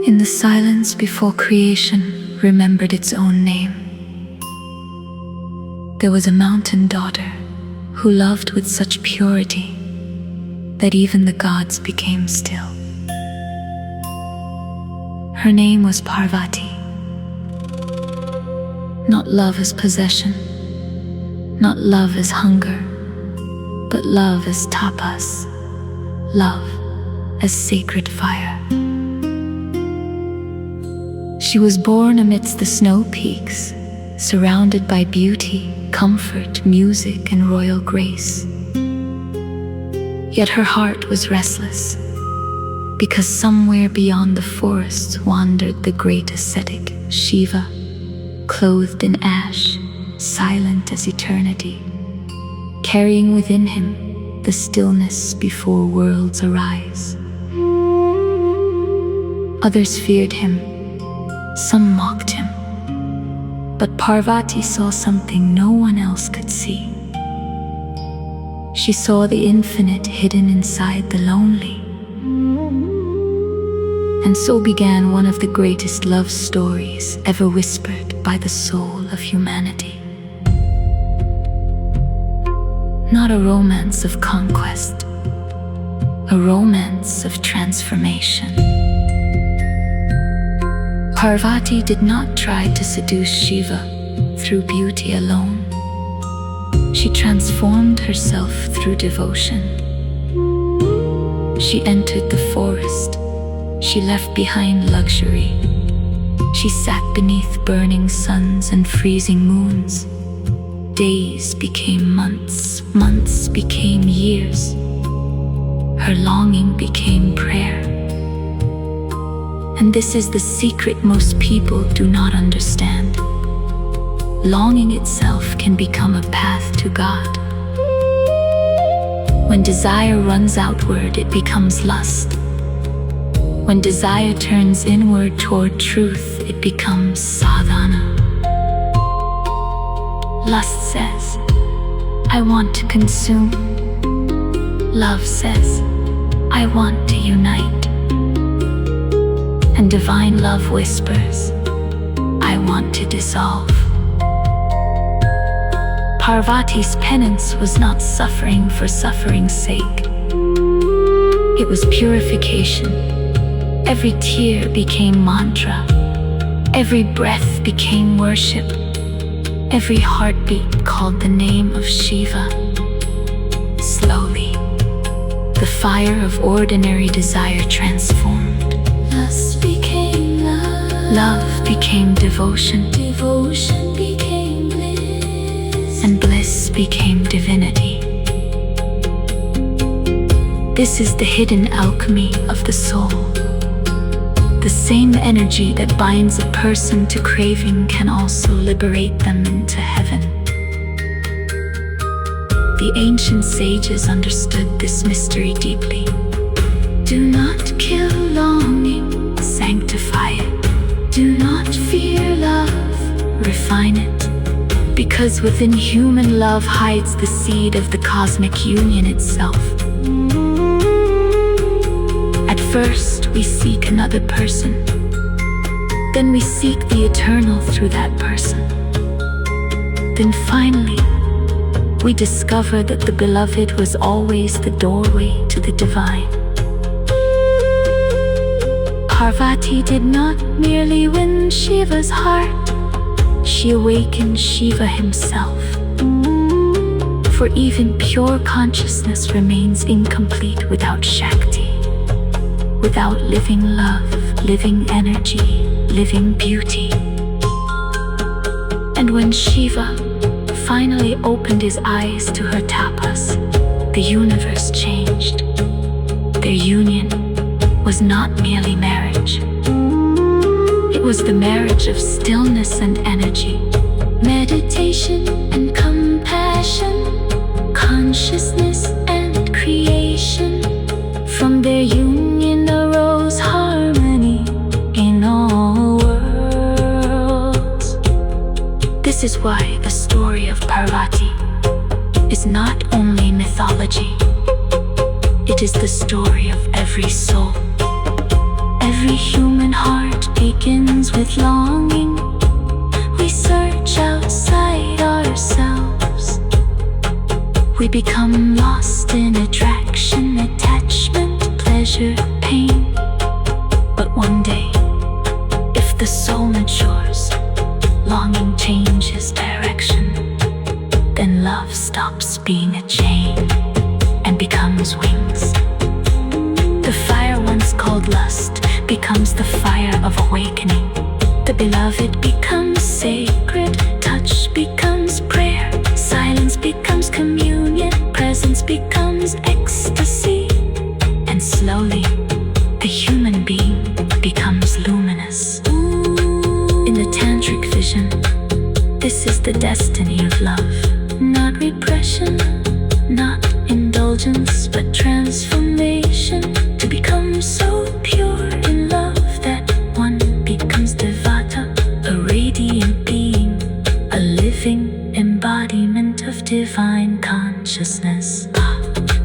In the silence before creation remembered its own name, there was a mountain daughter who loved with such purity that even the gods became still. Her name was Parvati. Not love as possession, not love as hunger, but love as tapas, love as sacred fire. She was born amidst the snow peaks, surrounded by beauty, comfort, music, and royal grace. Yet her heart was restless, because somewhere beyond the forests wandered the great ascetic Shiva, clothed in ash, silent as eternity, carrying within him the stillness before worlds arise. Others feared him, some mocked him, but Parvati saw something no one else could see. She saw the infinite hidden inside the lonely. And so began one of the greatest love stories ever whispered by the soul of humanity. Not a romance of conquest, a romance of transformation. Parvati did not try to seduce Shiva through beauty alone. She transformed herself through devotion. She entered the forest. She left behind luxury. She sat beneath burning suns and freezing moons. Days became months, months became years. Her longing became prayer. And this is the secret most people do not understand. Longing itself can become a path to God. When desire runs outward, it becomes lust. When desire turns inward toward truth, it becomes sadhana. Lust says, I want to consume. Love says, I want to unite. And divine love whispers, I want to dissolve. Parvati's penance was not suffering for suffering's sake. It was purification. Every tear became mantra. Every breath became worship. Every heartbeat called the name of Shiva. Slowly, the fire of ordinary desire transformed. Lust became love. Love became devotion. Devotion became bliss. And bliss became divinity. This is the hidden alchemy of the soul. The same energy that binds a person to craving can also liberate them into heaven. The ancient sages understood this mystery deeply. Do not kill longing, sanctify it. Do not fear love, refine it. Because within human love hides the seed of the cosmic union itself. At first, we seek another person. Then we seek the eternal through that person. Then finally, we discover that the beloved was always the doorway to the divine. Parvati did not merely win Shiva's heart, she awakened Shiva himself. For even pure consciousness remains incomplete without Shakti, without living love, living energy, living beauty. And when Shiva finally opened his eyes to her tapas, the universe changed. Their union was not merely marriage. It was the marriage of stillness and energy, meditation and compassion, consciousness and creation. From their union arose harmony in all worlds. This is why the story of Parvati is not only mythology. It is the story of every soul, every Every human heart begins with longing. We search outside ourselves. We become lost in attraction, attachment, pleasure, pain. But one day, if the soul matures, longing changes direction. Then love stops being a chain and becomes wings. The fire once called lust becomes the fire of awakening. The beloved becomes sacred, touch becomes prayer, silence becomes communion, presence becomes ecstasy. And slowly, the human being becomes luminous. In the tantric vision, this is the destiny of love. Not repression, not indulgence, but transformation. To become so pure in love that one becomes devata, a radiant being, a living embodiment of divine consciousness.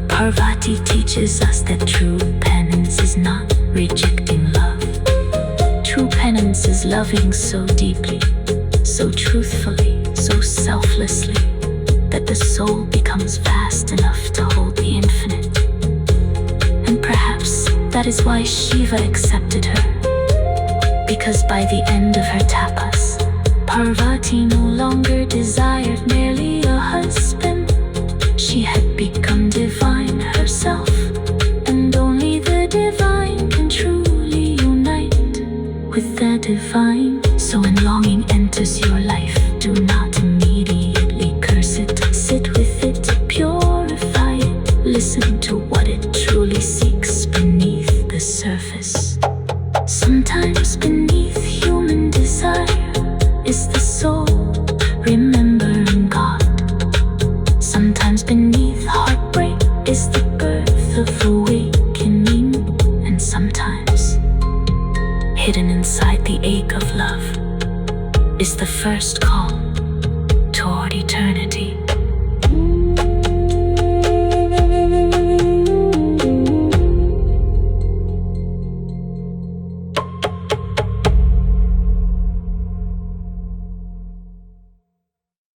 Parvati teaches us that true penance is not rejecting love. True penance is loving so deeply, so truthfully, so selflessly, that the soul becomes vast enough to hold the infinite. And perhaps that is why Shiva accepted her, because by the end of her tapas, Parvati no longer desired merely a husband. She had become divine herself, and only the divine can truly unite with the divine. So when longing enters your life, do not immediately curse it. Sit with it, purify it. Listen to what it truly seeks beneath the surface. Sometimes beneath human desire is the soul remembering God. Sometimes beneath heartbreak is the birth of awakening. And sometimes, hidden inside the ache of love, is the first call